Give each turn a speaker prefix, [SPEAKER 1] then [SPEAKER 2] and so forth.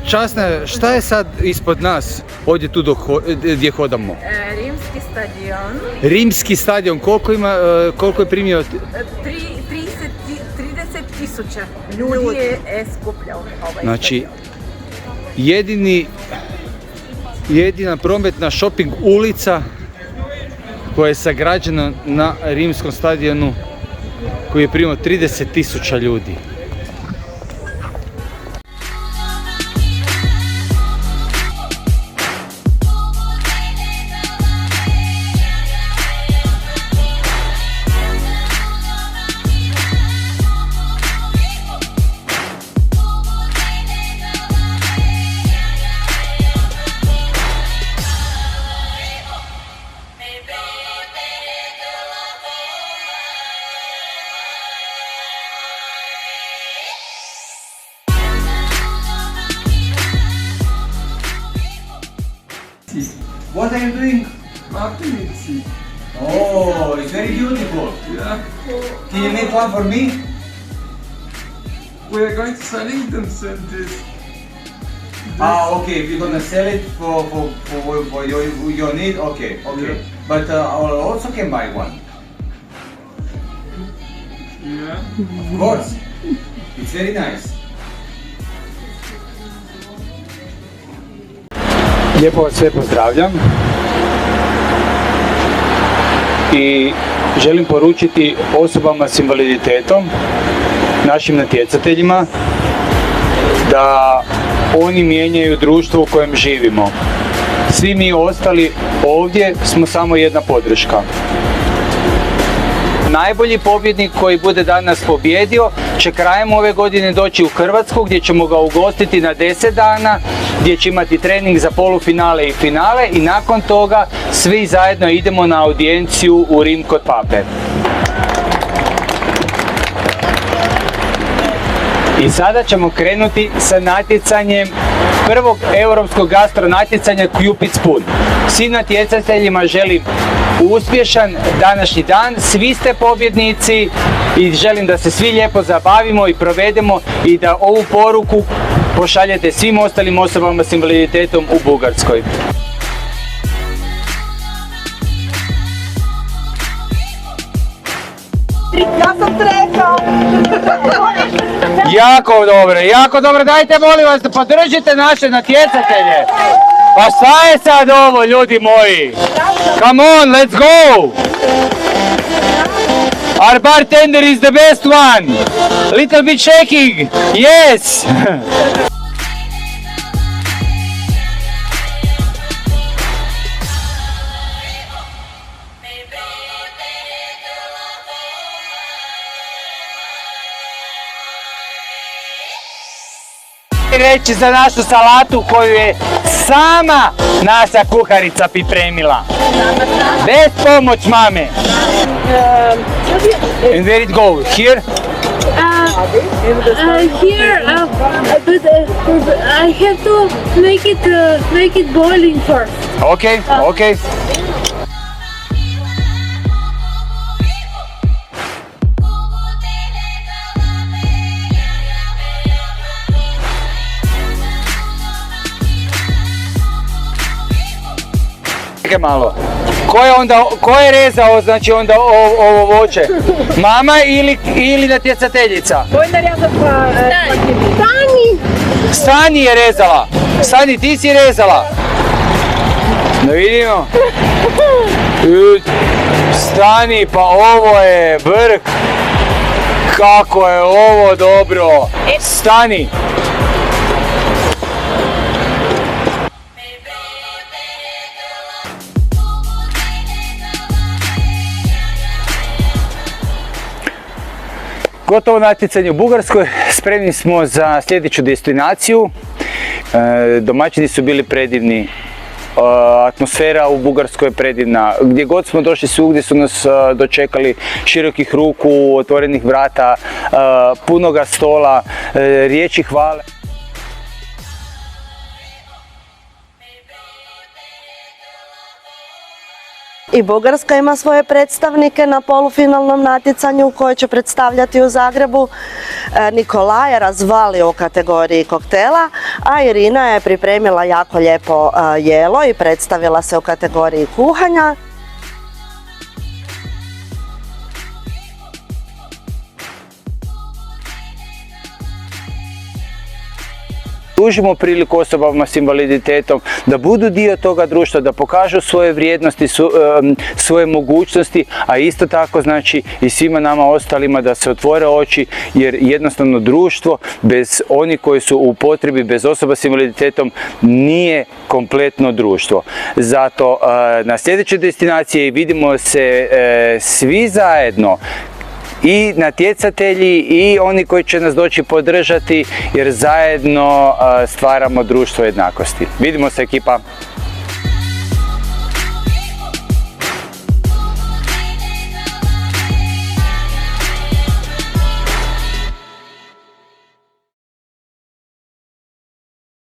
[SPEAKER 1] časna, šta je sad ispod nas, ovdje tu gdje hodamo?
[SPEAKER 2] Rimski stadion.
[SPEAKER 1] Rimski stadion, koliko je primio?
[SPEAKER 2] 30.000 ljudi je skupljao ovaj
[SPEAKER 1] Znači,
[SPEAKER 2] stadion.
[SPEAKER 1] jedina prometna shopping ulica koja je sagrađena na Rimskom stadionu koji je primio 30.000 ljudi. What are you doing?
[SPEAKER 3] Martinici.
[SPEAKER 1] Oh, it's very beautiful.
[SPEAKER 3] Yeah.
[SPEAKER 1] Can you make one for me?
[SPEAKER 3] We are going to selling them soon. This.
[SPEAKER 1] Okay. If you're gonna sell it for your need, okay.
[SPEAKER 3] Yeah.
[SPEAKER 1] But I also can buy one.
[SPEAKER 3] Yeah.
[SPEAKER 1] Of course. It's very nice. Lijepo vas sve pozdravljam i želim poručiti osobama s invaliditetom, našim natjecateljima, da oni mijenjaju društvo u kojem živimo. Svi mi ostali ovdje smo samo jedna podrška. Najbolji pobjednik koji bude danas pobjedio će krajem ove godine doći u Hrvatsku gdje ćemo ga ugostiti na 10 dana, gdje će imati trening za polufinale i finale i nakon toga svi zajedno idemo na audijenciju u Rim kod Pape. I sada ćemo krenuti sa natjecanjem prvog europskog gastro natjecanja Cupid Spoon. Svim natjecateljima želim uspješan današnji dan, svi ste pobjednici i želim da se svi lijepo zabavimo i provedemo i da ovu poruku pošaljete svim ostalim osobama s invaliditetom u Bugarskoj.
[SPEAKER 2] Ja sam trekao!
[SPEAKER 1] Jako dobro, dajte molim vas da podržite naše natjecatelje. Pa šta je sad ovo, ljudi moji? Come on, let's go! Our bartender is the best one! Little bit shaking, yes! Reći za našu salatu koju je sama naša kuharica pripremila. Bez pomoć mame. And where it go? Here?
[SPEAKER 4] Here, but I have to make it boiling first.
[SPEAKER 1] Okay. Čekaj malo. Ko je rezao, znači onda ovo voće? Mama ili natjecateljica? Stani je rezala. Stani, ti si rezala. Da vidimo. Stani, pa ovo je vrh. Kako je ovo dobro. Stani. Gotovo natjecanje u Bugarskoj, spremni smo za sljedeću destinaciju. Domaćini su bili predivni, atmosfera u Bugarskoj je predivna. Gdje god smo došli, svugdje su nas dočekali širokih ruku, otvorenih vrata, punoga stola, riječi hvale.
[SPEAKER 5] I Bugarska ima svoje predstavnike na polufinalnom natjecanju koje će predstavljati u Zagrebu. Nikolaja razvalio u kategoriji koktela, a Irina je pripremila jako lijepo jelo i predstavila se u kategoriji kuhanja.
[SPEAKER 1] Pružimo priliku osobama s invaliditetom da budu dio toga društva, da pokažu svoje vrijednosti, svoje mogućnosti, a isto tako znači i svima nama ostalima da se otvore oči, jer jednostavno društvo bez onih koji su u potrebi, bez osoba s invaliditetom nije kompletno društvo. Zato na sljedećoj destinaciji vidimo se svi zajedno, i natjecatelji i oni koji će nas doći podržati, jer zajedno stvaramo društvo jednakosti. Vidimo se, ekipa!